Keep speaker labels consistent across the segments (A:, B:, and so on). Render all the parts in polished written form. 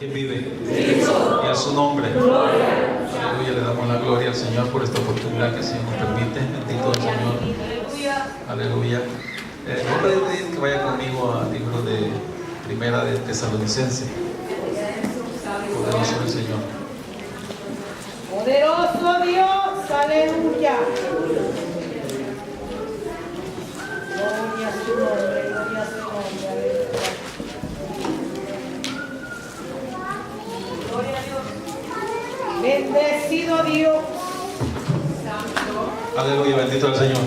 A: ¿Quién vive? Y a su nombre. Aleluya, le damos la gloria al Señor por esta oportunidad que el Señor nos permite. Bendito el Señor. Aleluya. Voy a pedir que vaya conmigo al libro de Primera de Tesalonicenses. Poderoso el Señor.
B: Poderoso Dios, aleluya. Gloria a su nombre, gloria a su nombre, aleluya. Gloria a Dios. Bendecido Dios. Santo.
A: Aleluya, bendito el Señor.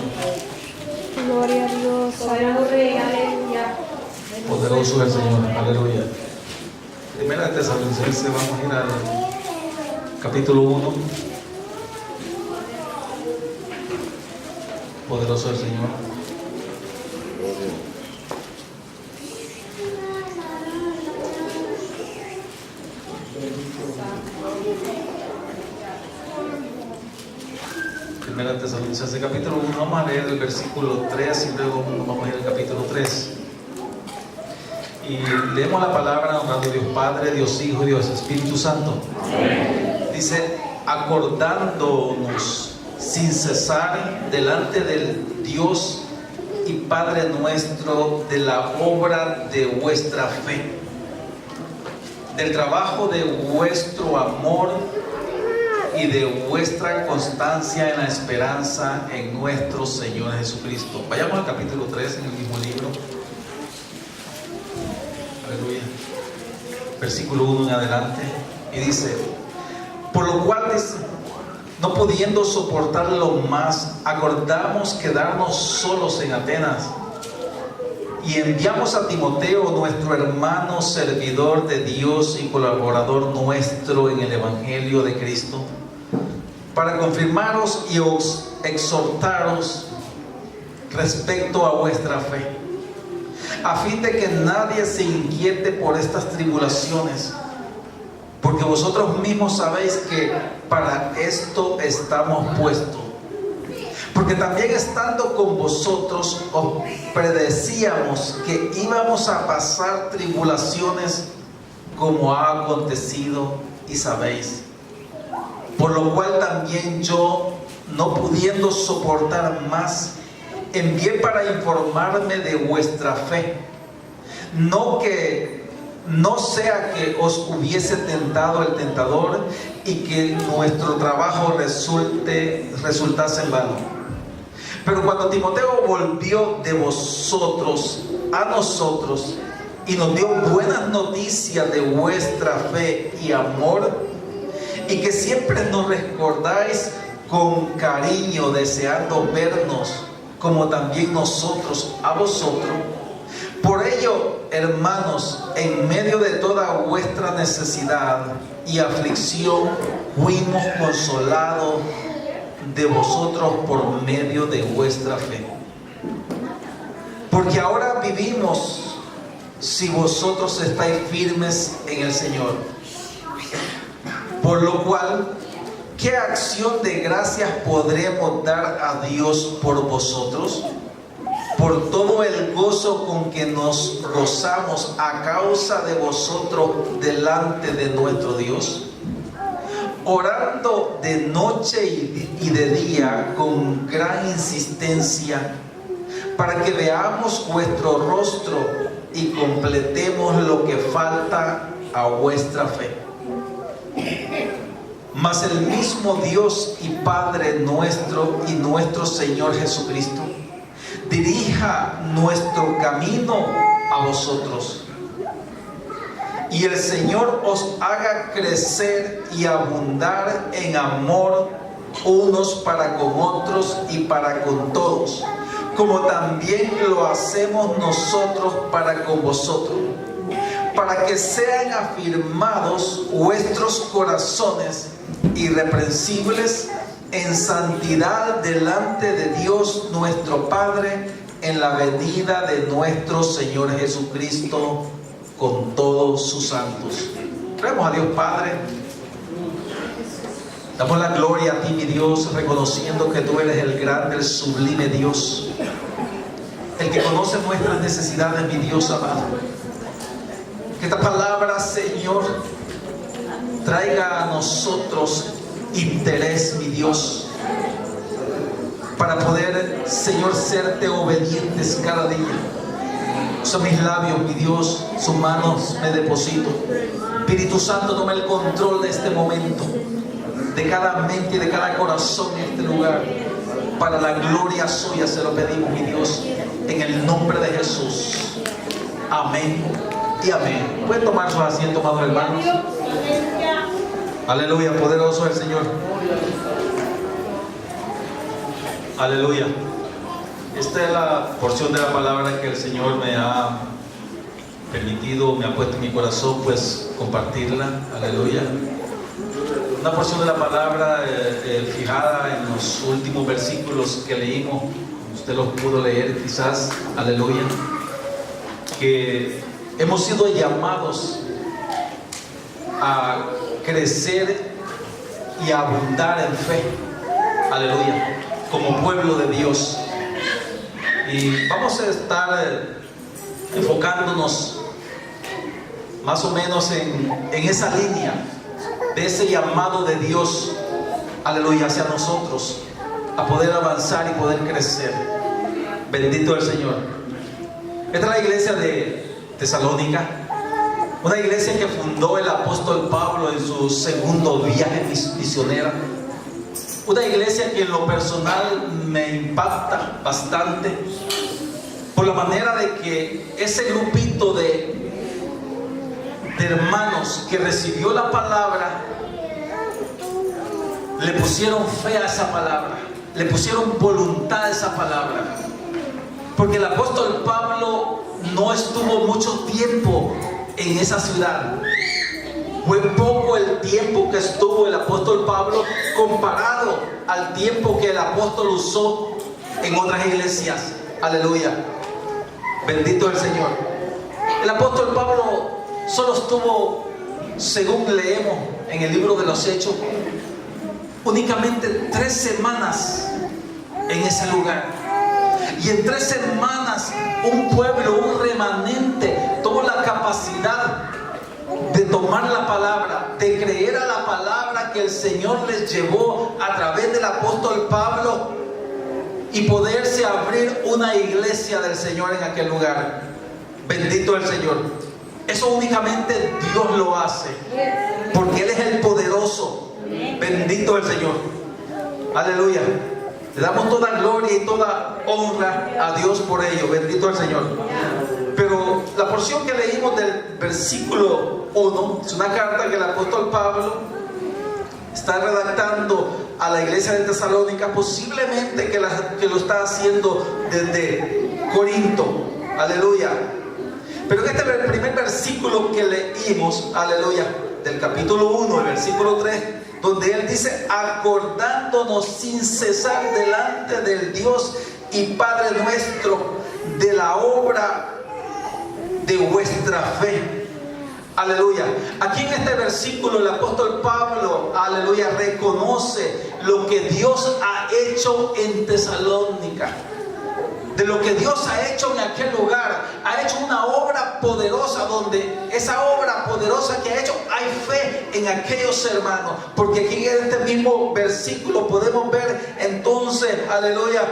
B: Gloria a Dios, aleluya, aleluya.
A: Poderoso el Señor, aleluya. Primera de Tesalonicenses, vamos a ir al capítulo 1. Poderoso el Señor. Primera de Tesalonicenses, capítulo 1, vamos a leer el versículo 3 y luego vamos a ir al capítulo 3. Y leemos la palabra honrando a Dios Padre, Dios Hijo y Dios Espíritu Santo. Dice, acordándonos sin cesar delante del Dios y Padre nuestro de la obra de vuestra fe, del trabajo de vuestro amor y de vuestra constancia en la esperanza en nuestro Señor Jesucristo. Vayamos al capítulo 3 en el mismo libro. Aleluya. Versículo 1 en adelante. Y dice, por lo cual, no pudiendo soportarlo más, acordamos quedarnos solos en Atenas. Y enviamos a Timoteo, nuestro hermano, servidor de Dios y colaborador nuestro en el Evangelio de Cristo, para confirmaros y os exhortaros respecto a vuestra fe, a fin de que nadie se inquiete por estas tribulaciones, porque vosotros mismos sabéis que para esto estamos puestos. Porque también estando con vosotros os predecíamos que íbamos a pasar tribulaciones como ha acontecido y sabéis. Por lo cual también yo, no pudiendo soportar más, envié para informarme de vuestra fe, no sea que os hubiese tentado el tentador y que nuestro trabajo resultase en vano. Pero cuando Timoteo volvió de vosotros a nosotros y nos dio buenas noticias de vuestra fe y amor, y que siempre nos recordáis con cariño, deseando vernos, como también nosotros a vosotros. Por ello, hermanos, en medio de toda vuestra necesidad y aflicción, fuimos consolados de vosotros por medio de vuestra fe. Porque ahora vivimos si vosotros estáis firmes en el Señor. Por lo cual, ¿qué acción de gracias podremos dar a Dios por vosotros? Por todo el gozo con que nos gozamos a causa de vosotros delante de nuestro Dios, orando de noche y de día con gran insistencia, para que veamos vuestro rostro y completemos lo que falta a vuestra fe. Mas el mismo Dios y Padre nuestro y nuestro Señor Jesucristo dirija nuestro camino a vosotros, y el Señor os haga crecer y abundar en amor unos para con otros y para con todos, como también lo hacemos nosotros para con vosotros, para que sean afirmados vuestros corazones irreprensibles en santidad delante de Dios nuestro Padre, en la venida de nuestro Señor Jesucristo con todos sus santos. Oremos a Dios Padre. Damos la gloria a ti, mi Dios, reconociendo que tú eres el grande, el sublime Dios, el que conoce nuestras necesidades, mi Dios amado. Que esta palabra, Señor, traiga a nosotros interés, mi Dios, para poder, Señor, serte obedientes cada día. Usa mis labios, mi Dios, sus manos me deposito. Espíritu Santo, toma el control de este momento, de cada mente y de cada corazón en este lugar. Para la gloria suya se lo pedimos, mi Dios, en el nombre de Jesús. Amén y amén. Pueden tomar sus asientos, amados hermanos. Aleluya, poderoso es el Señor. Aleluya. Esta es la porción de la palabra que el Señor me ha permitido, me ha puesto en mi corazón, pues compartirla. Aleluya. Una porción de la palabra fijada en los últimos versículos que leímos. Usted los pudo leer quizás. Aleluya. Que hemos sido llamados a crecer y a abundar en fe. Aleluya. Como pueblo de Dios. Y vamos a estar enfocándonos más o menos en esa línea de ese llamado de Dios, aleluya, hacia nosotros, a poder avanzar y poder crecer. Bendito el Señor. Esta es la iglesia de Tesalónica, una iglesia que fundó el apóstol Pablo en su segundo viaje misionero. Una iglesia que en lo personal me impacta bastante por la manera de que ese grupito de hermanos que recibió la palabra le pusieron fe a esa palabra, le pusieron voluntad a esa palabra, porque el apóstol Pablo no estuvo mucho tiempo en esa ciudad. Fue poco el tiempo que estuvo el apóstol Pablo comparado al tiempo que el apóstol usó en otras iglesias. Aleluya. Bendito el Señor. El apóstol Pablo solo estuvo, según leemos en el libro de los Hechos, únicamente 3 semanas en ese lugar. Y en 3 semanas un pueblo, un remanente, tuvo la capacidad de tomar la palabra, de creer a la palabra que el Señor les llevó a través del apóstol Pablo y poderse abrir una iglesia del Señor en aquel lugar. Bendito el Señor. Eso únicamente Dios lo hace, porque Él es el poderoso. Bendito el Señor. Aleluya. Le damos toda gloria y toda honra a Dios por ello. Bendito el Señor. Pero la porción que leímos del versículo 1 es una carta que el apóstol Pablo está redactando a la iglesia de Tesalónica, posiblemente que lo está haciendo desde Corinto. Aleluya. Pero en este primer versículo que leímos, aleluya, del capítulo 1, el versículo 3, donde él dice: acordándonos sin cesar delante del Dios y Padre nuestro de la obra de vuestra fe. Aleluya. Aquí en este versículo el apóstol Pablo, aleluya, reconoce lo que Dios ha hecho en Tesalónica, de lo que Dios ha hecho en aquel lugar. Ha hecho una obra poderosa, donde esa obra poderosa que ha hecho, hay fe en aquellos hermanos, porque aquí en este mismo versículo podemos ver entonces, aleluya,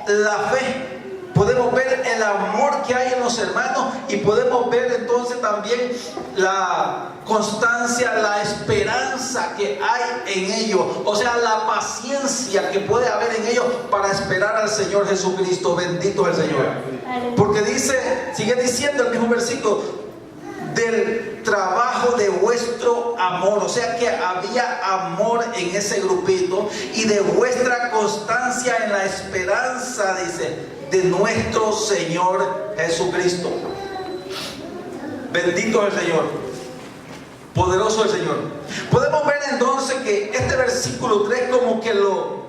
A: la fe. Podemos ver el amor que hay en los hermanos, y podemos ver entonces también la constancia, la esperanza que hay en ellos. O sea, la paciencia que puede haber en ellos para esperar al Señor Jesucristo. Bendito es el Señor. Porque dice, sigue diciendo el mismo versículo, del trabajo de vuestro amor. O sea que había amor en ese grupito, y de vuestra constancia en la esperanza, dice, de nuestro Señor Jesucristo. Bendito es el Señor. Poderoso el Señor. Podemos ver entonces que este versículo 3 como que lo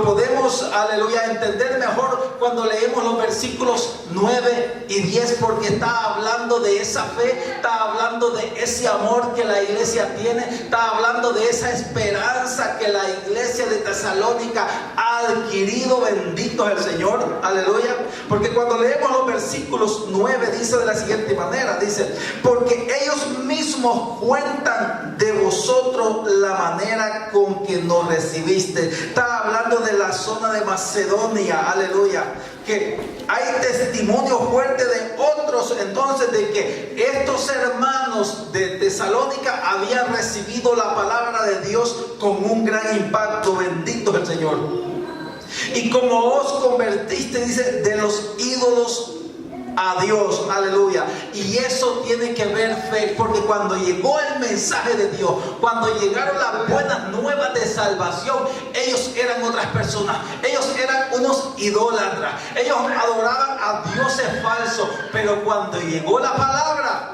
A: podemos, aleluya, entender mejor cuando leemos los versículos 9 y 10, porque está hablando de esa fe, está hablando de ese amor que la iglesia tiene, está hablando de esa esperanza que la iglesia de Tesalónica ha adquirido, bendito es el Señor, aleluya. Porque cuando leemos los versículos 9 dice de la siguiente manera, dice: porque ellos mismos cuentan de vosotros la manera con que nos recibiste. Está hablando de la zona de Macedonia, aleluya, que hay testimonio fuerte de otros entonces de que estos hermanos de Tesalónica habían recibido la palabra de Dios con un gran impacto, bendito es el Señor. Y como os convertiste, dice, de los ídolos a Dios, aleluya. Y eso tiene que ver fe, porque cuando llegó el mensaje de Dios, cuando llegaron las buenas nuevas de salvación, ellos eran otras personas, ellos eran unos idólatras, ellos adoraban a dioses falsos, pero cuando llegó la palabra,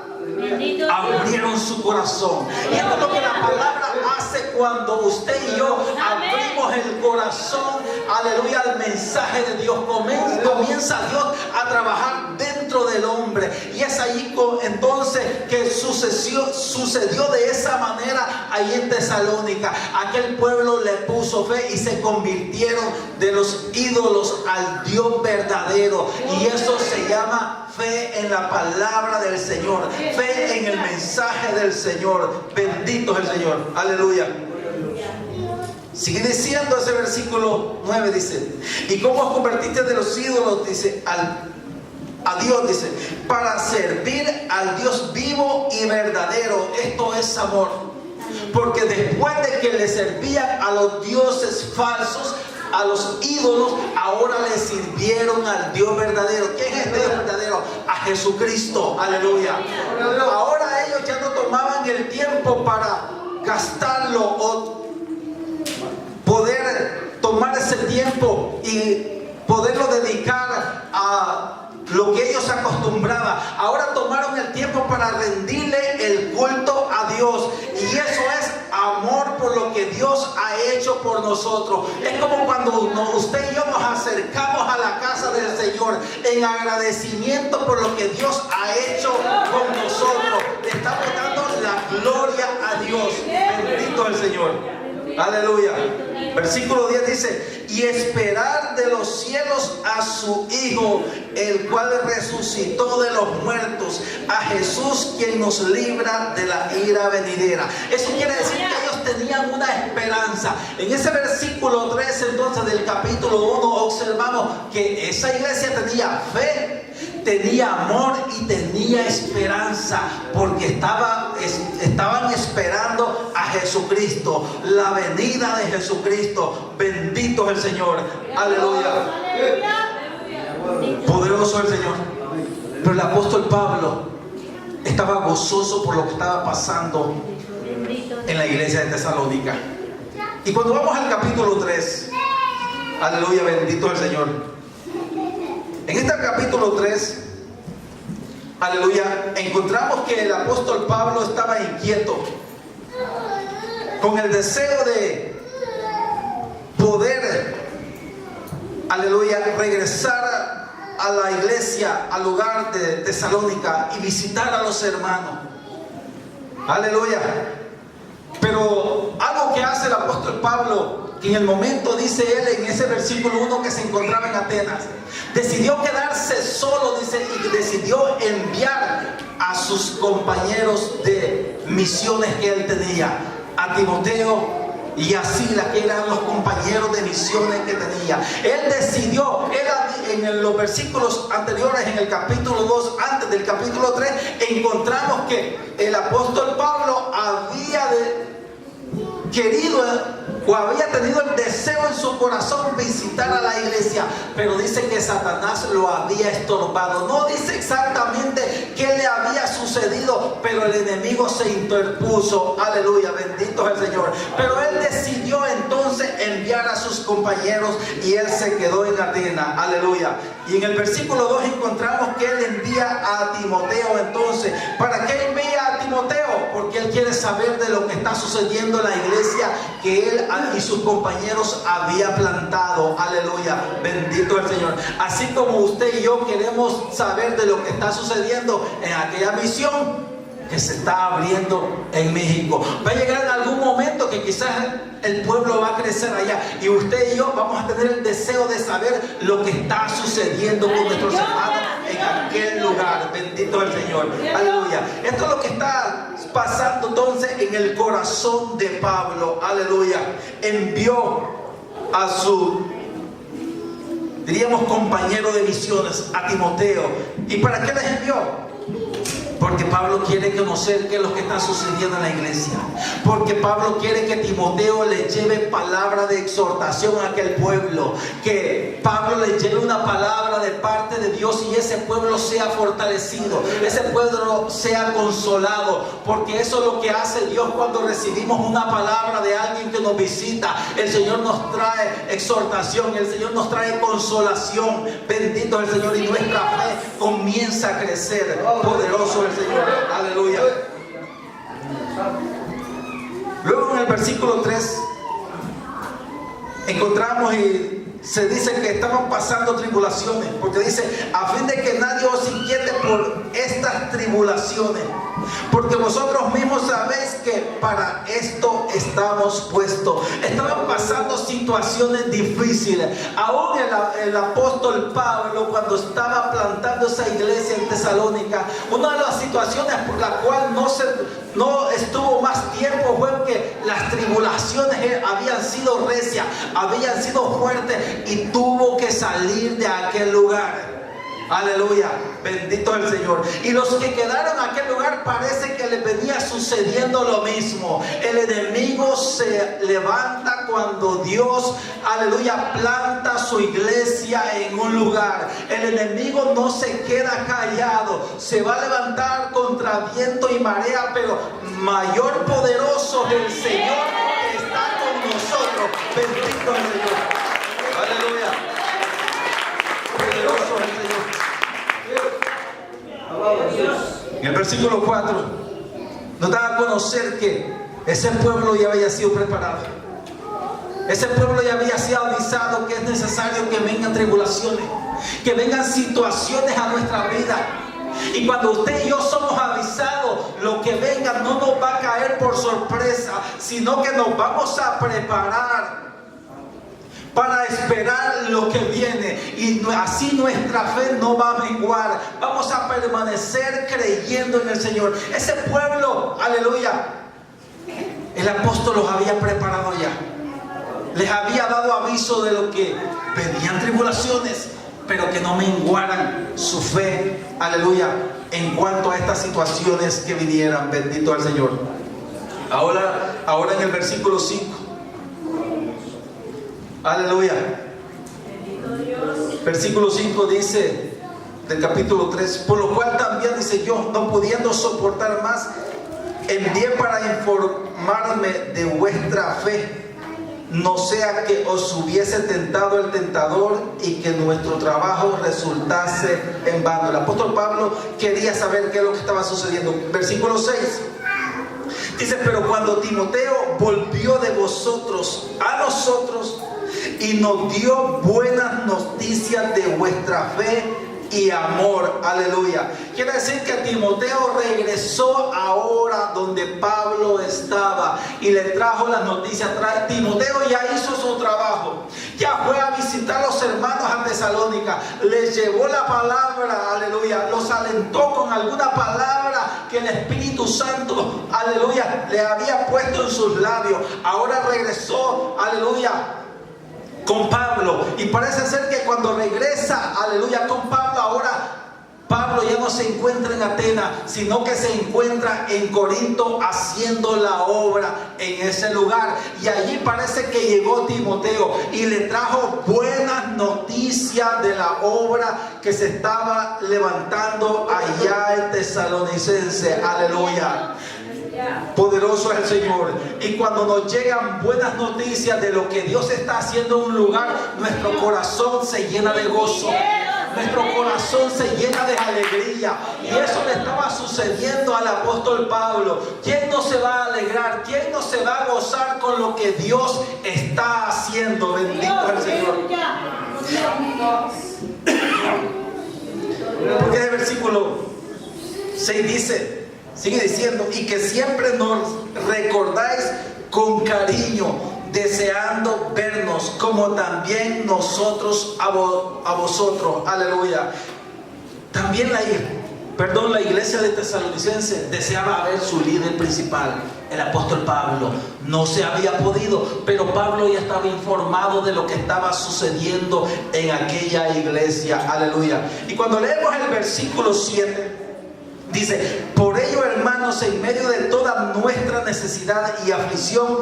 A: abrieron su corazón. Y esto es lo que la palabra hace cuando usted y yo abrimos el corazón, aleluya, al mensaje de Dios. Comienza Dios a trabajar dentro del hombre, y es ahí entonces que sucedió de esa manera ahí en Tesalónica. Aquel pueblo le puso fe y se convirtieron de los ídolos al Dios verdadero, y eso se llama fe en la palabra del Señor, fe en el mensaje del Señor. Bendito es el Señor, aleluya. Sigue diciendo ese versículo 9, dice: y cómo os convertiste de los ídolos, dice, a Dios, dice, para servir al Dios vivo y verdadero. Esto es amor, porque después de que le servían a los dioses falsos, a los ídolos, ahora le sirvieron al Dios verdadero. ¿Quién es este Dios verdadero? A Jesucristo, aleluya. Ahora ellos ya no tomaban el tiempo para gastarlo o poder tomar ese tiempo y poderlo dedicar a lo que ellos acostumbraban. Ahora tomaron el tiempo para rendirle el culto a Dios, y eso es amor por lo que Dios ha hecho por nosotros. Es como cuando usted y yo nos acercamos a la casa del Señor en agradecimiento por lo que Dios ha hecho con nosotros. Le estamos dando la gloria a Dios. Bendito es el Señor. Aleluya. Versículo 10 dice: y esperar de los cielos a su Hijo, el cual resucitó de los muertos, a Jesús, quien nos libra de la ira venidera. Eso quiere decir que ellos tenían una esperanza. En ese versículo 3 entonces del capítulo 1 observamos que esa iglesia tenía fe, tenía amor y tenía esperanza, porque estaban esperando a Jesucristo, la venida de Jesucristo. Bendito es el Señor, aleluya. Poderoso es el Señor. Pero el apóstol Pablo estaba gozoso por lo que estaba pasando en la iglesia de Tesalónica. Y cuando vamos al capítulo 3, aleluya, bendito es el Señor. En este capítulo 3, aleluya, encontramos que el apóstol Pablo estaba inquieto, con el deseo de poder, aleluya, regresar a la iglesia, al lugar de Tesalónica, y visitar a los hermanos. Aleluya. Pero algo que hace el apóstol Pablo, que en el momento, dice él en ese versículo 1, que se encontraba en Atenas, decidió quedarse solo, dice, y decidió enviar a sus compañeros de misiones que él tenía, a Timoteo y a Silas, que eran los compañeros de misiones que tenía. Él decidió, en los versículos anteriores, en el capítulo 2, antes del capítulo 3, encontramos que el apóstol Pablo había querido o había tenido el deseo en su corazón visitar a la iglesia, pero dice que Satanás lo había estorbado. No dice exactamente qué le había sucedido, pero el enemigo se interpuso. Aleluya, bendito es el Señor. Pero él decidió entonces enviar a sus compañeros, y él se quedó en Atenas. Aleluya. Y en el versículo 2 encontramos que él envía a Timoteo. Entonces, ¿para qué envía a Timoteo? Porque él quiere saber de lo que está sucediendo en la iglesia que él y sus compañeros había plantado. Aleluya, bendito el Señor. Así como usted y yo queremos saber de lo que está sucediendo en aquella misión, que se está abriendo en México. Va a llegar en algún momento que quizás el pueblo va a crecer allá y usted y yo vamos a tener el deseo de saber lo que está sucediendo con nuestros hermanos en aquel lugar. Bendito el Señor. Aleluya. Esto es lo que está pasando entonces en el corazón de Pablo. Aleluya. Envió a su, diríamos, compañero de misiones, a Timoteo. ¿Y para qué les envió? Porque Pablo quiere conocer qué es lo que está sucediendo en la iglesia. Porque Pablo quiere que Timoteo le lleve palabra de exhortación a aquel pueblo. Que Pablo le lleve una palabra de parte de Dios y ese pueblo sea fortalecido. Ese pueblo sea consolado. Porque eso es lo que hace Dios cuando recibimos una palabra de alguien que nos visita. El Señor nos trae exhortación. El Señor nos trae consolación. Bendito es el Señor. Y nuestra fe comienza a crecer. Poderoso el Señor. Aleluya. Luego en el versículo 3 encontramos y se dice que estaban pasando tribulaciones, porque dice: a fin de que nadie os inquiete por estas tribulaciones, porque vosotros mismos sabéis que para esto estamos puestos. Estaban pasando situaciones difíciles. Aún el apóstol Pablo, cuando estaba plantando esa iglesia en Tesalónica, una de las situaciones por la cual no estuvo más tiempo fue que las tribulaciones habían sido recias, habían sido fuertes, y tuvo que salir de aquel lugar. Aleluya, bendito el Señor. Y los que quedaron en aquel lugar, parece que les venía sucediendo lo mismo. El enemigo se levanta cuando Dios, aleluya, planta su iglesia en un lugar. El enemigo no se queda callado, se va a levantar contra viento y marea, pero mayor poderoso es el Señor que está con nosotros. Bendito el Señor. Aleluya. Poderoso es el Señor. En el versículo 4 nos da a conocer que ese pueblo ya había sido preparado. Ese pueblo ya había sido avisado que es necesario que vengan tribulaciones, que vengan situaciones a nuestra vida. Y cuando usted y yo somos avisados, lo que venga no nos va a caer por sorpresa, sino que nos vamos a preparar para esperar lo que viene, y así nuestra fe no va a menguar. Vamos a permanecer creyendo en el Señor. Ese pueblo, aleluya, el apóstol los había preparado ya. Les había dado aviso de lo que venían tribulaciones, pero que no menguaran su fe, aleluya, en cuanto a estas situaciones que vinieran. Bendito al Señor. Ahora en el versículo 5. Aleluya. Versículo 5 dice del capítulo 3: por lo cual también, dice, yo, no pudiendo soportar más, envié para informarme de vuestra fe, no sea que os hubiese tentado el tentador y que nuestro trabajo resultase en vano. El apóstol Pablo quería saber qué es lo que estaba sucediendo. Versículo 6 dice: pero cuando Timoteo volvió de vosotros a nosotros y nos dio buenas noticias de vuestra fe y amor, aleluya. Quiere decir que Timoteo regresó ahora donde Pablo estaba y le trajo las noticias. Timoteo ya hizo su trabajo, ya fue a visitar a los hermanos a Tesalónica, les llevó la palabra, aleluya, los alentó con alguna palabra que el Espíritu Santo, aleluya, le había puesto en sus labios. Ahora regresó, aleluya, con Pablo, y parece ser que cuando regresa, aleluya, con Pablo, ahora Pablo ya no se encuentra en Atenas, sino que se encuentra en Corinto haciendo la obra en ese lugar. Y allí parece que llegó Timoteo y le trajo buenas noticias de la obra que se estaba levantando allá en Tesalonicense. Aleluya. Poderoso es el Señor. Y cuando nos llegan buenas noticias de lo que Dios está haciendo en un lugar, nuestro corazón se llena de gozo, nuestro corazón se llena de alegría. Y eso le estaba sucediendo al apóstol Pablo. ¿Quién no se va a alegrar? ¿Quién no se va a gozar con lo que Dios está haciendo? Bendito el Señor. Porque el versículo 6 dice: Sigue diciendo, y que siempre nos recordáis con cariño, deseando vernos, como también nosotros a vosotros. Aleluya. También la iglesia de Tesalonicenses deseaba ver su líder principal, el apóstol Pablo. No se había podido, pero Pablo ya estaba informado de lo que estaba sucediendo en aquella iglesia. Aleluya. Y cuando leemos el versículo 7, dice: por ello, hermanos, en medio de toda nuestra necesidad y aflicción,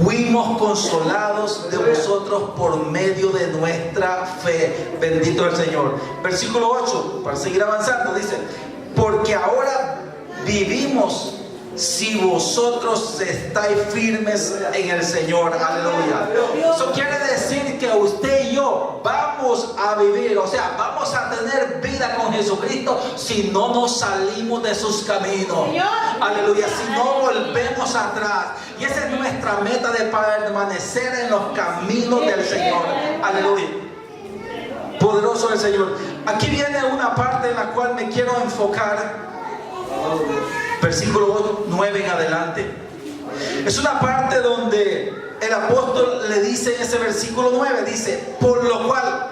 A: fuimos consolados de vosotros por medio de nuestra fe. Bendito el Señor. Versículo 8, para seguir avanzando, dice: porque ahora vivimos si vosotros estáis firmes en el Señor. Aleluya. Eso quiere decir que usted y yo vamos a vivir, o sea, vamos a tener vida con Jesucristo si no nos salimos de sus caminos. Aleluya. Si no volvemos atrás. Y esa es nuestra meta, de permanecer en los caminos del Señor. Aleluya. Poderoso el Señor. Aquí viene una parte en la cual me quiero enfocar. Versículo 9 en adelante. Es una parte donde el apóstol le dice en ese versículo 9, dice: por lo cual,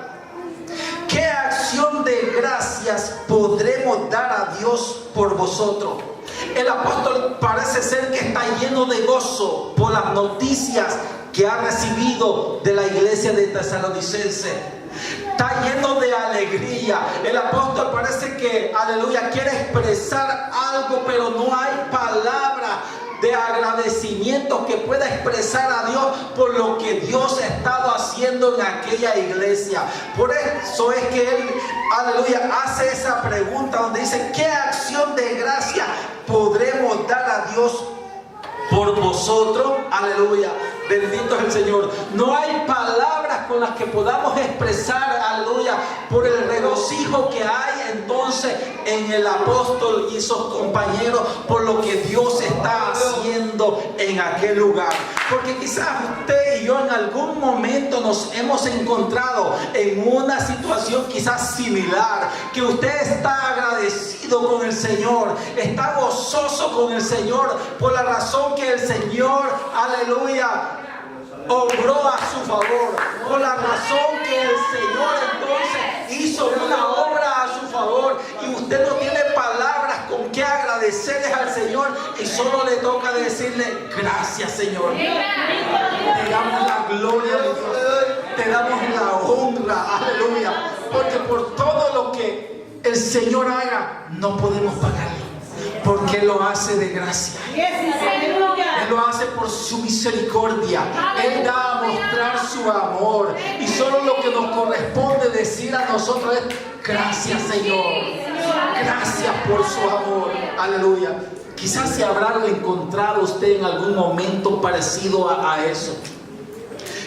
A: ¿qué acción de gracias podremos dar a Dios por vosotros? El apóstol parece ser que está lleno de gozo por las noticias que ha recibido de la iglesia de Tesalonicenses. Está lleno de alegría. El apóstol parece que, aleluya, quiere expresar algo, pero no hay palabra de agradecimiento que pueda expresar a Dios por lo que Dios ha estado haciendo en aquella iglesia. Por eso es que él, aleluya, hace esa pregunta donde dice: ¿qué acción de gracia podremos dar a Dios por vosotros? Aleluya. Bendito es el Señor. No hay palabras con las que podamos expresar, aleluya, por el regocijo que hay entonces en el apóstol y sus compañeros, por lo que Dios está haciendo en aquel lugar. Porque quizás usted y yo en algún momento nos hemos encontrado en una situación quizás similar, que usted está agradecido con el Señor, está gozoso con el Señor por la razón que el Señor, aleluya, obró a su favor, por la razón que el Señor entonces hizo una obra a su favor, y usted no tiene palabras con que agradecerles al Señor, y solo le toca decirle: gracias, Señor. Te damos la gloria de Dios, te damos la honra, aleluya, porque por todo lo que el Señor haga no podemos pagarlo, porque Él lo hace de gracia. Él lo hace por su misericordia. Él da a mostrar su amor, y solo lo que nos corresponde decir a nosotros es: gracias, Señor. Gracias por su amor. Aleluya. Quizás se habrá encontrado usted en algún momento parecido a eso.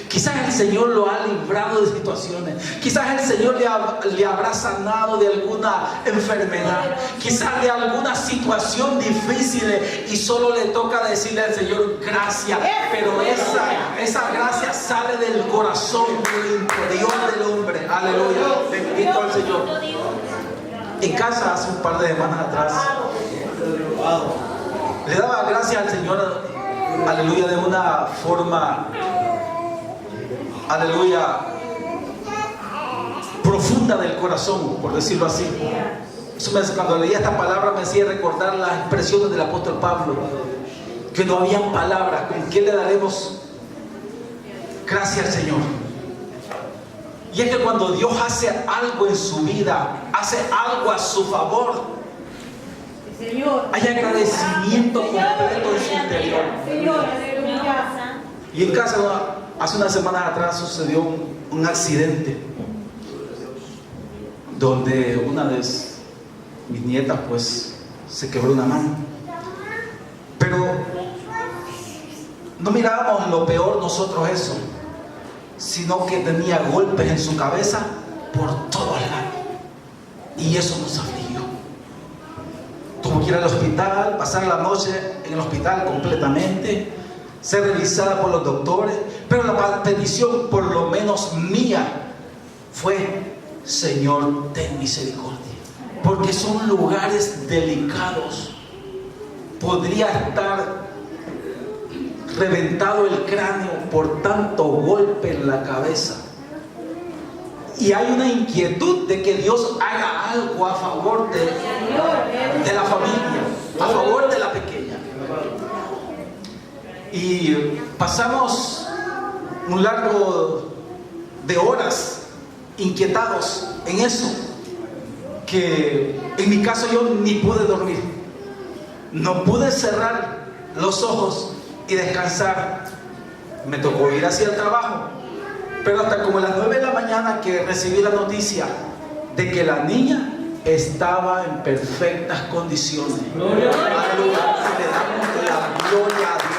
A: Quizás el Señor lo ha librado de situaciones. Quizás el Señor le habrá sanado de alguna enfermedad. Quizás de alguna situación difícil, y solo le toca decirle al Señor: gracias. Pero esa gracia sale del corazón, del interior del hombre. Aleluya. Bendito al Señor. En casa hace un par de semanas atrás le daba gracias al Señor, aleluya, de una forma, aleluya, profunda del corazón, por decirlo así. Cuando leía esta palabra me hacía recordar las expresiones del apóstol Pablo, que no habían palabras. ¿Con qué le daremos gracias al Señor? Y es que cuando Dios hace algo en su vida, hace algo a su favor, hay agradecimiento completo en su interior. Y en casa, hace unas semanas atrás sucedió un accidente donde una de mis nietas pues se quebró una mano. Pero no mirábamos lo peor nosotros eso, sino que tenía golpes en su cabeza por todos lados, y eso nos afligió. Tuvo que ir al hospital, pasar la noche en el hospital completamente, ser revisada por los doctores. Pero la petición, por lo menos mía, fue: Señor, ten misericordia, porque son lugares delicados. podría estar reventado el cráneo por tanto golpe en la cabeza. Y hay una inquietud de que Dios haga algo a favor de la familia, a favor de la pequeña. Y pasamos un largo de horas inquietados en eso, que en mi caso yo ni pude dormir, no pude cerrar los ojos y descansar. Me tocó ir hacia el trabajo, pero hasta como a las 9 de la mañana que recibí la noticia de que la niña estaba en perfectas condiciones. Aleluya. Le damos la gloria a Dios.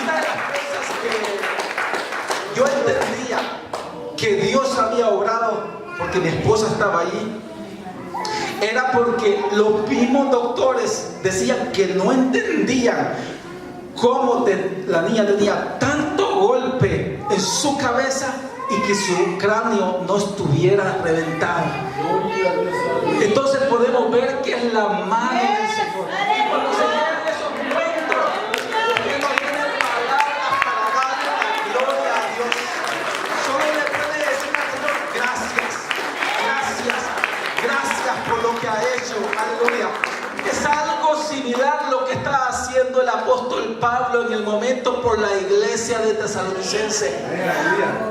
A: Una de las cosas que yo entendía que Dios había obrado, porque mi esposa estaba allí, era porque los mismos doctores decían que no entendían cómo la niña tenía tanto golpe en su cabeza y que su cráneo no estuviera reventado. Entonces podemos ver que es la mano del Señor. Y cuando se llegan esos momentos, que no tienen palabras para darle la gloria a Dios, solo le puede decir al Señor: gracias, gracias, gracias por lo que ha hecho. Aleluya. Es algo similar lo que está haciendo el apóstol Pablo en el momento por la iglesia de Tesalonicense.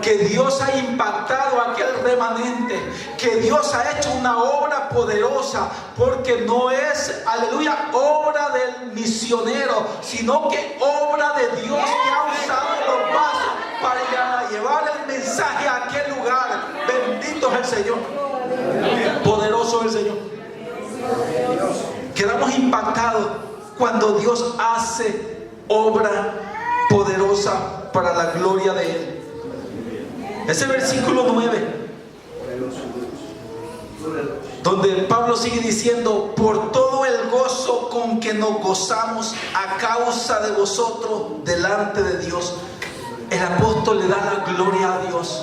A: Que Dios ha impactado a aquel remanente, que Dios ha hecho una obra poderosa, porque no es, aleluya, obra del misionero, sino que obra de Dios, que ha usado los vasos para llevar el mensaje a aquel lugar. Bendito es el Señor, poderoso es el Señor. Quedamos impactados cuando Dios hace obra poderosa para la gloria de Él. Ese versículo 9, donde Pablo sigue diciendo: por todo el gozo con que nos gozamos a causa de vosotros delante de Dios. El apóstol le da la gloria a Dios.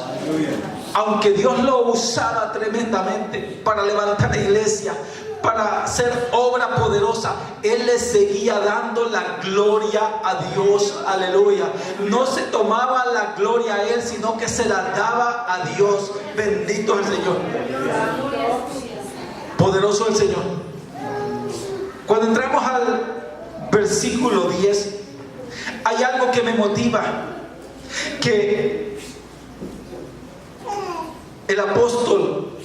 A: Aunque Dios lo usaba tremendamente para levantar la iglesia, para hacer obra poderosa, él le seguía dando la gloria a Dios. Aleluya. No se tomaba la gloria a él, sino que se la daba a Dios. Bendito es el Señor. Poderoso el Señor. Cuando entramos al versículo 10, hay algo que me motiva, que el apóstol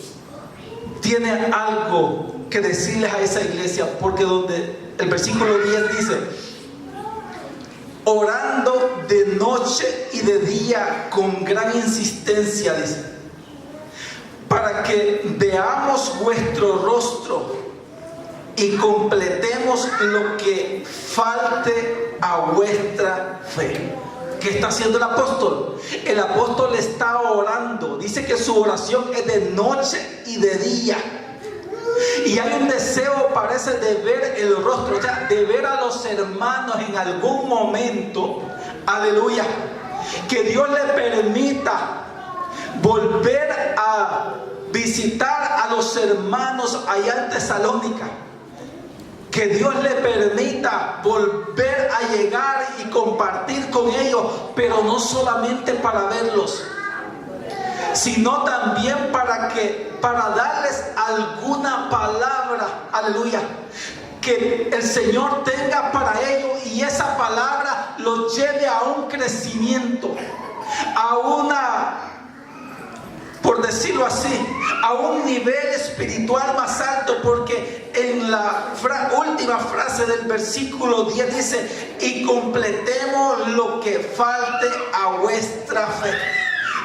A: tiene algo que decirles a esa iglesia, porque donde el versículo 10 dice: orando de noche y de día con gran insistencia, dice, para que veamos vuestro rostro y completemos lo que falte a vuestra fe. ¿Qué está haciendo el apóstol? El apóstol está orando. Dice que su oración es de noche y de día. Y hay un deseo, parece, de ver el rostro, o sea, de ver a los hermanos en algún momento. Aleluya. Que Dios le permita volver a visitar a los hermanos allá en Tesalónica. Que Dios le permita volver a llegar y compartir con ellos, pero no solamente para verlos, sino también para darles alguna palabra, aleluya, que el Señor tenga para ellos, y esa palabra los lleve a un crecimiento, a una, por decirlo así, a un nivel espiritual más alto, porque en la última frase del versículo 10 dice: y completemos lo que falte a vuestra fe.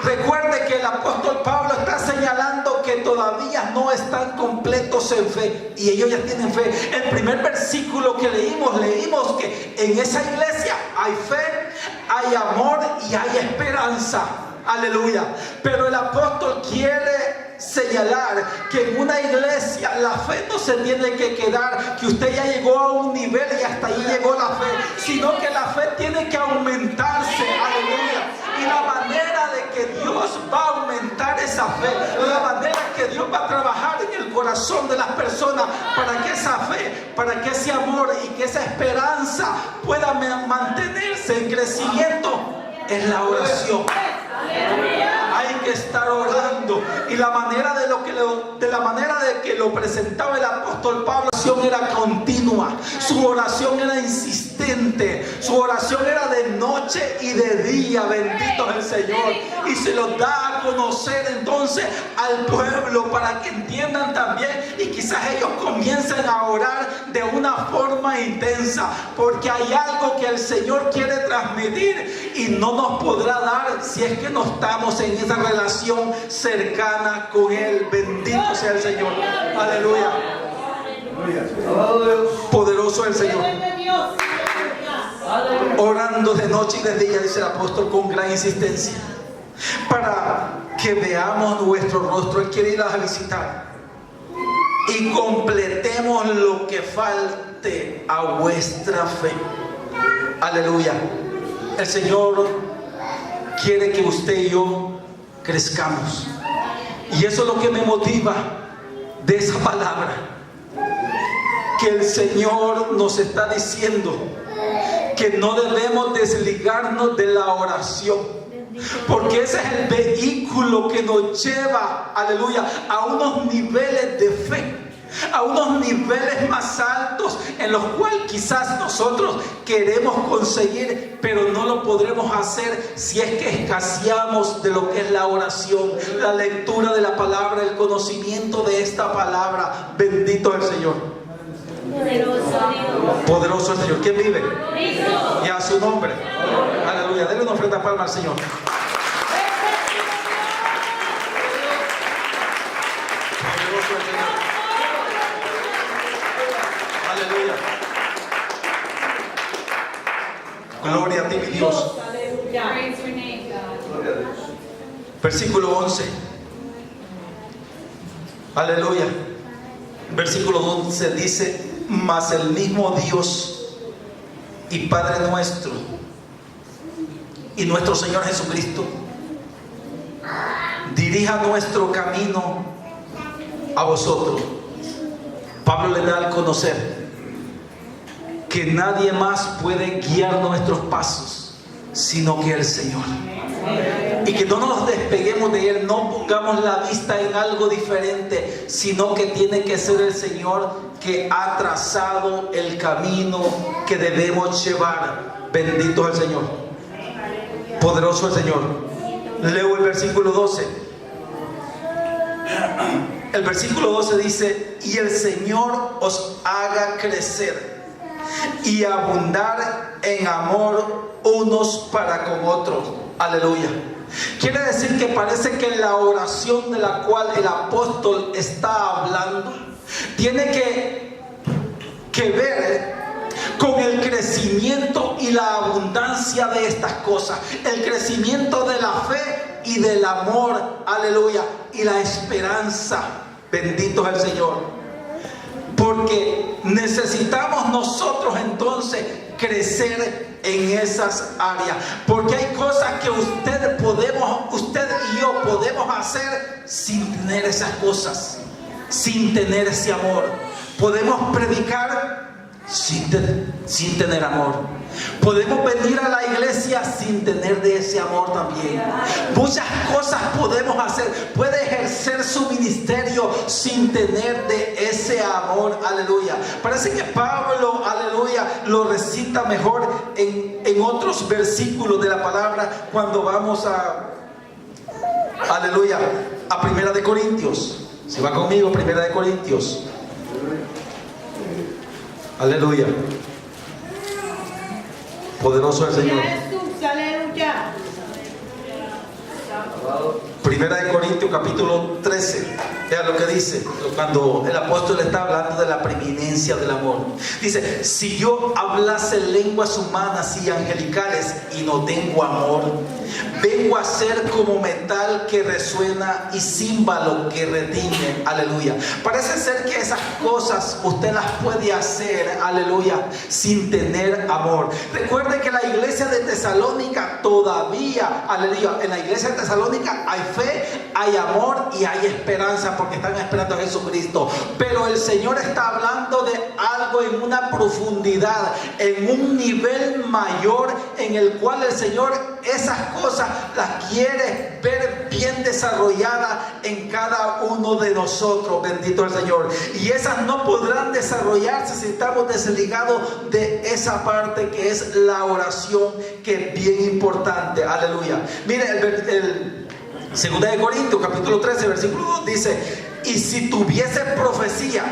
A: Recuerde que el apóstol Pablo está señalando que todavía no están completos en fe, y ellos ya tienen fe. El primer versículo que leímos que en esa iglesia hay fe, hay amor y hay esperanza. Aleluya. Pero el apóstol quiere señalar que en una iglesia la fe no se tiene que quedar, que usted ya llegó a un nivel y hasta ahí llegó la fe, sino que la fe tiene que aumentarse. Aleluya. Y la manera de que Dios va a aumentar esa fe, la manera que que Dios va a trabajar en el corazón de las personas para que esa fe, para que ese amor y que esa esperanza pueda mantenerse en crecimiento, es la oración. Hay que estar orando, y la manera de que lo presentaba el apóstol Pablo, su oración era continua, su oración era insistente, su oración era de noche y de día. Bendito es el Señor, y se lo da a conocer entonces al pueblo para que entiendan también, y quizás ellos comiencen a orar de una forma intensa, porque hay algo que el Señor quiere transmitir y no nos podrá dar si es que no estamos en esa relación cercana con Él. Bendito sea el Señor. Aleluya. Poderoso es el Señor. Orando de noche y de día, dice el apóstol con gran insistencia, para que veamos nuestro rostro. Él quiere ir a visitar y completemos lo que falte a vuestra fe. Aleluya. El Señor quiere que usted y yo crezcamos, y eso es lo que me motiva de esa palabra, que el Señor nos está diciendo que no debemos desligarnos de la oración, porque ese es el vehículo que nos lleva, aleluya, a unos niveles de fe, a unos niveles más altos, en los cuales quizás nosotros queremos conseguir, pero no lo podremos hacer si es que escaseamos de lo que es la oración, la lectura de la palabra, el conocimiento de esta palabra. Bendito es el Señor. Poderoso el Señor. ¿Quién vive? Y a su nombre. Aleluya. Denle una ofrenda palma al Señor. Poderoso el Señor. Aleluya. Gloria a ti, mi Dios. Versículo 11. Aleluya. Versículo 11 dice: mas el mismo Dios y Padre nuestro y nuestro Señor Jesucristo dirija nuestro camino a vosotros. Pablo le da a conocer que nadie más puede guiar nuestros pasos sino que el Señor, y que no nos despeguemos de Él, no pongamos la vista en algo diferente, sino que tiene que ser el Señor que ha trazado el camino que debemos llevar. Bendito es el Señor. Poderoso el Señor. Leo el versículo 12. El versículo 12 dice: y el Señor os haga crecer y abundar en amor unos para con otros. Aleluya. Quiere decir que parece que la oración de la cual el apóstol está hablando tiene que ver con el crecimiento y la abundancia de estas cosas, el crecimiento de la fe y del amor, aleluya, y la esperanza. Bendito es el Señor. Porque necesitamos nosotros entonces crecer en esas áreas, porque hay cosas que usted y yo podemos hacer sin tener esas cosas, sin tener ese amor. Podemos predicar sin tener amor. Podemos venir a la iglesia sin tener de ese amor también. Muchas cosas podemos hacer. Puede ejercer su ministerio sin tener de ese amor. Aleluya. Parece que Pablo, aleluya, lo recita mejor en otros versículos de la palabra, cuando vamos aleluya, a Primera de Corintios. Si va conmigo, Primera de Corintios. Aleluya. Poderoso es el Señor. Primera de Corintios capítulo 13. Vea lo que dice cuando el apóstol está hablando de la preeminencia del amor. Dice: si yo hablase lenguas humanas y angelicales y no tengo amor, vengo a ser como metal que resuena y címbalo que retiñe. Aleluya. Parece ser que esas cosas usted las puede hacer, aleluya, sin tener amor. Recuerde que la iglesia de Tesalónica todavía, aleluya, en la iglesia de Tesalónica hay fe, hay amor y hay esperanza, porque están esperando a Jesucristo. Pero el Señor está hablando de algo en una profundidad, en un nivel mayor, en el cual el Señor esas cosas las quiere ver bien desarrolladas en cada uno de nosotros. Bendito el Señor. Y esas no podrán desarrollarse si estamos desligados de esa parte que es la oración, que es bien importante. Aleluya. Mire, el 2 de Corintios capítulo 13 versículo 2 dice: y si tuviese profecía,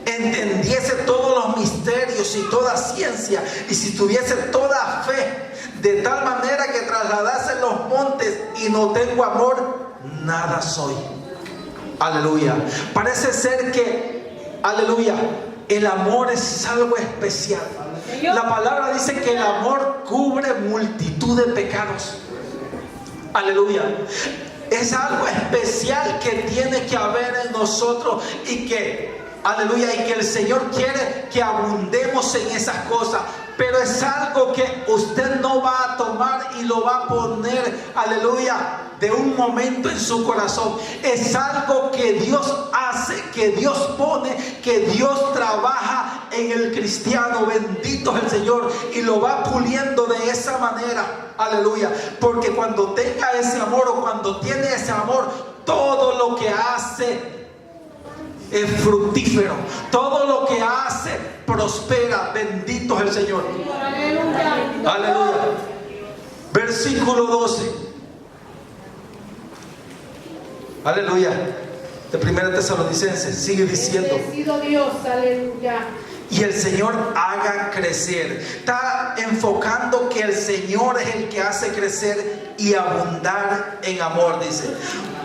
A: entendiese todos los misterios y toda ciencia, y si tuviese toda fe, de tal manera que trasladase los montes, y no tengo amor, nada soy. Aleluya. Parece ser que, aleluya, el amor es algo especial. La palabra dice que el amor cubre multitud de pecados. Aleluya. Es algo especial que tiene que haber en nosotros, y que, aleluya, y que el Señor quiere que abundemos en esas cosas. Pero es algo que usted no va a tomar y lo va a poner, aleluya, de un momento en su corazón. Es algo que Dios hace, que Dios pone, que Dios trabaja en el cristiano. Bendito es el Señor. Y lo va puliendo de esa manera. Aleluya. Porque cuando tenga ese amor, o cuando tiene ese amor, todo lo que hace es fructífero. Todo lo que hace prospera. Bendito es el Señor. Aleluya. Versículo 12. Aleluya. De 1 Tesalonicenses sigue diciendo:
B: Dios, aleluya.
A: Y el Señor haga crecer. Está enfocando que el Señor es el que hace crecer y abundar en amor, dice.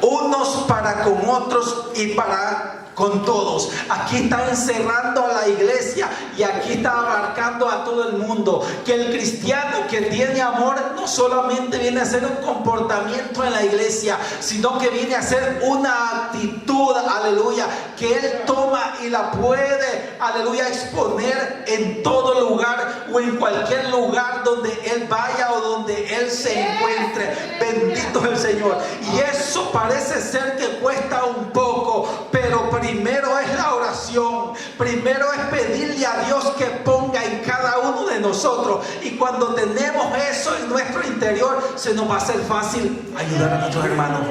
A: Unos para con otros y para con todos. Aquí está encerrando a la iglesia, y aquí está abarcando a todo el mundo. Que el cristiano que tiene amor no solamente viene a ser un comportamiento en la iglesia, sino que viene a ser una actitud, aleluya, que él toma y la puede, aleluya, exponer en todo lugar, o en cualquier lugar donde él vaya o donde él se encuentre. Bendito es el Señor. Y eso parece ser que cuesta un poco, pero primero es la oración. Primero es pedirle a Dios que ponga en cada uno de nosotros. Y cuando tenemos eso en nuestro interior, se nos va a hacer fácil ayudar a nuestros hermanos.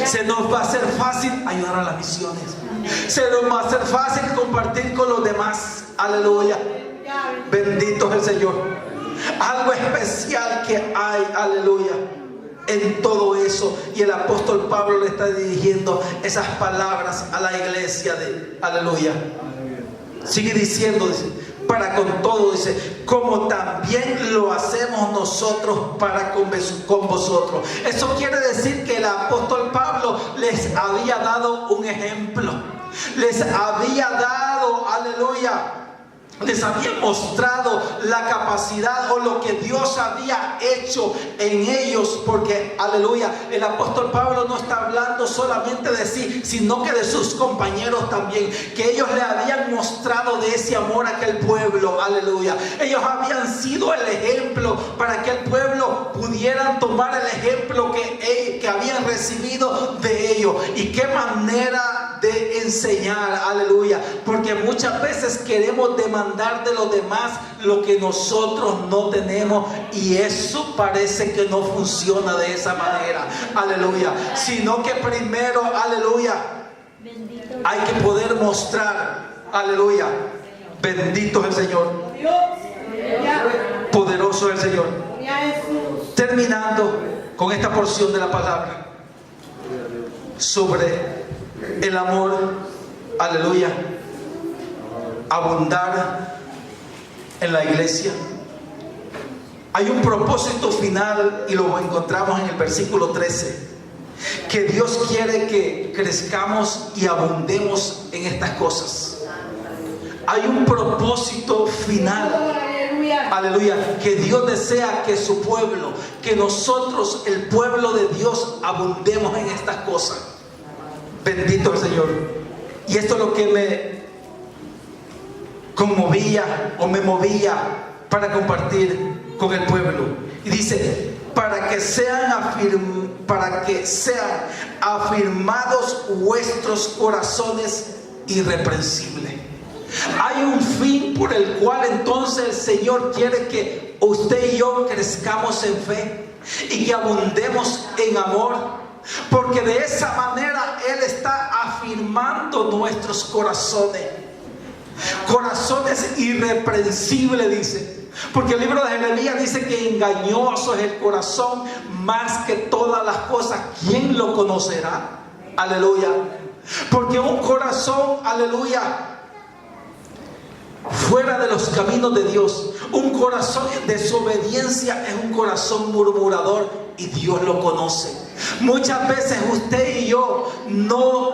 A: Se nos va a hacer fácil ayudar a las misiones. Se nos va a hacer fácil compartir con los demás. Aleluya. Bendito es el Señor. Algo especial que hay, aleluya, en todo eso. Y el apóstol Pablo le está dirigiendo esas palabras a la iglesia de, aleluya. Sigue diciendo, dice, para con todo, dice, como también lo hacemos nosotros para con vosotros. Eso quiere decir que el apóstol Pablo les había dado un ejemplo. Les había dado, aleluya, les había mostrado la capacidad o lo que Dios había hecho en ellos. Porque, aleluya, el apóstol Pablo no está hablando solamente de sí, sino que de sus compañeros también, que ellos le habían mostrado de ese amor a aquel pueblo. Aleluya. Ellos habían sido el ejemplo para que el pueblo pudieran tomar el ejemplo que habían recibido de ellos. Y qué manera de enseñar, aleluya, porque muchas veces queremos demandar de los demás lo que nosotros no tenemos, y eso parece que no funciona de esa manera, aleluya, sino que primero, aleluya, hay que poder mostrar, aleluya, bendito es el Señor, poderoso es el Señor. Terminando con esta porción de la palabra sobre el amor, aleluya, abundar en la iglesia. Hay un propósito final, y lo encontramos en el versículo 13, que Dios quiere que crezcamos y abundemos en estas cosas. Hay un propósito final. Aleluya. Que Dios desea que su pueblo, que nosotros, el pueblo de Dios, abundemos en estas cosas. Bendito el Señor. Y esto es lo que me conmovía o me movía para compartir con el pueblo. Y dice, para que sean afirmados vuestros corazones irreprensibles. Hay un fin por el cual entonces el Señor quiere que usted y yo crezcamos en fe y que abundemos en amor, porque de esa manera Él está afirmando nuestros corazones. Corazones irreprensibles, dice. Porque el libro de Jeremías dice que engañoso es el corazón más que todas las cosas. ¿Quién lo conocerá? Aleluya. Porque un corazón, aleluya, fuera de los caminos de Dios, un corazón de desobediencia es un corazón murmurador, y Dios lo conoce. Muchas veces usted y yo no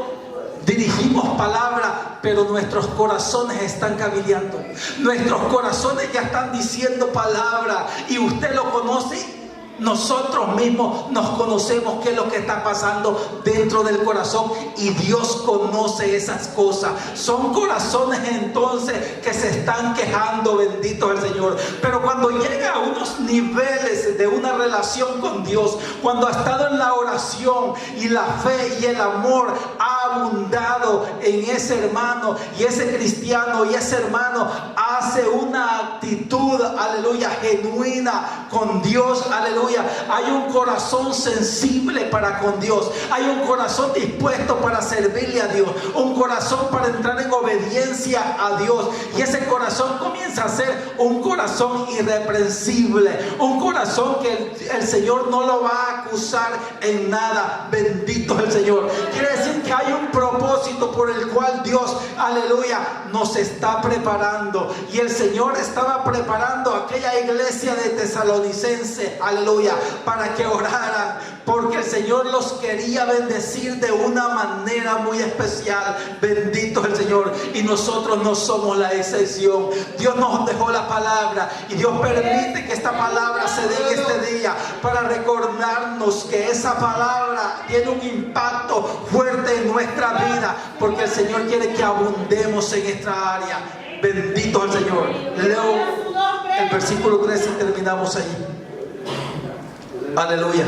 A: dirigimos palabra, pero nuestros corazones están cabildeando. Nuestros corazones ya están diciendo palabra, y usted lo conoce. Nosotros mismos nos conocemos qué es lo que está pasando dentro del corazón, y Dios conoce esas cosas. Son corazones entonces que se están quejando, bendito el Señor. Pero cuando llega a unos niveles de una relación con Dios, cuando ha estado en la oración y la fe y el amor ha abundado en ese hermano, y ese cristiano y ese hermano hace una actitud, aleluya, genuina con Dios, aleluya. Hay un corazón sensible para con Dios. Hay un corazón dispuesto para servirle a Dios. Un corazón para entrar en obediencia a Dios. Y ese corazón comienza a ser un corazón irreprensible. Un corazón que el Señor no lo va a acusar en nada. Bendito es el Señor. Quiere decir que hay un propósito por el cual Dios, aleluya, nos está preparando. Y el Señor estaba preparando a aquella iglesia de Tesalonicense, aleluya, para que oraran, porque el Señor los quería bendecir de una manera muy especial. Bendito es el Señor. Y nosotros no somos la excepción. Dios nos dejó la palabra, y Dios permite que esta palabra se dé en este día para recordarnos que esa palabra tiene un impacto fuerte en nuestra vida, porque el Señor quiere que abundemos en esta área. Bendito es el Señor. Leo el versículo 3 y terminamos ahí. Aleluya.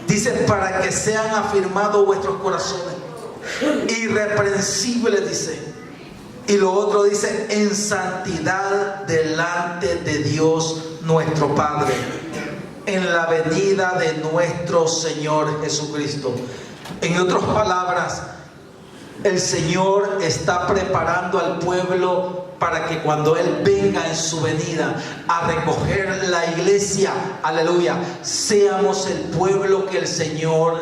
A: Dice, para que sean afirmados vuestros corazones irreprensibles, dice. Y lo otro dice, en santidad delante de Dios nuestro Padre, en la venida de nuestro Señor Jesucristo. En otras palabras, el Señor está preparando al pueblo para que cuando Él venga en su venida a recoger la iglesia, aleluya, seamos el pueblo que el Señor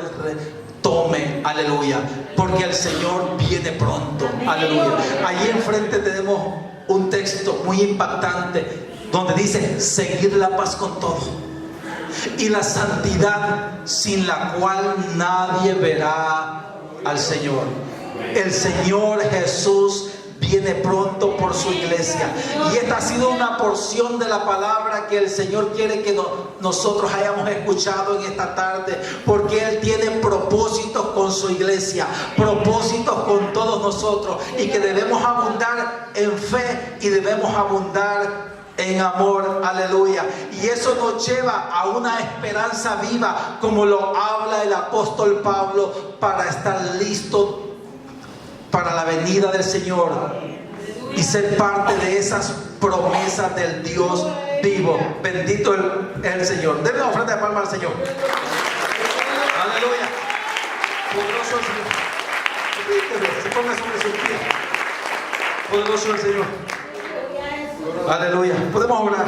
A: tome, aleluya, porque el Señor viene pronto, aleluya. Allí enfrente tenemos un texto muy impactante donde dice, seguir la paz con todo y la santidad, sin la cual nadie verá al Señor. El Señor Jesús viene pronto por su iglesia, y esta ha sido una porción de la palabra que el Señor quiere que nosotros hayamos escuchado en esta tarde, porque Él tiene propósitos con su iglesia, propósitos con todos nosotros, y que debemos abundar en fe y debemos abundar en amor, aleluya. Y eso nos lleva a una esperanza viva, como lo habla el apóstol Pablo, para estar listo para la venida del Señor y ser parte de esas promesas del Dios vivo. Bendito el Señor. Denle una ofrenda de palma al Señor. Aleluya. Poderoso el Señor. Se ponga sobre sus pies. Poderoso el Señor. Aleluya. Podemos orar.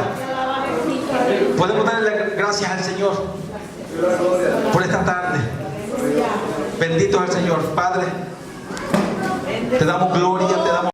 A: Podemos darle gracias al Señor por esta tarde. Bendito es el Señor. Padre, te damos gloria, te damos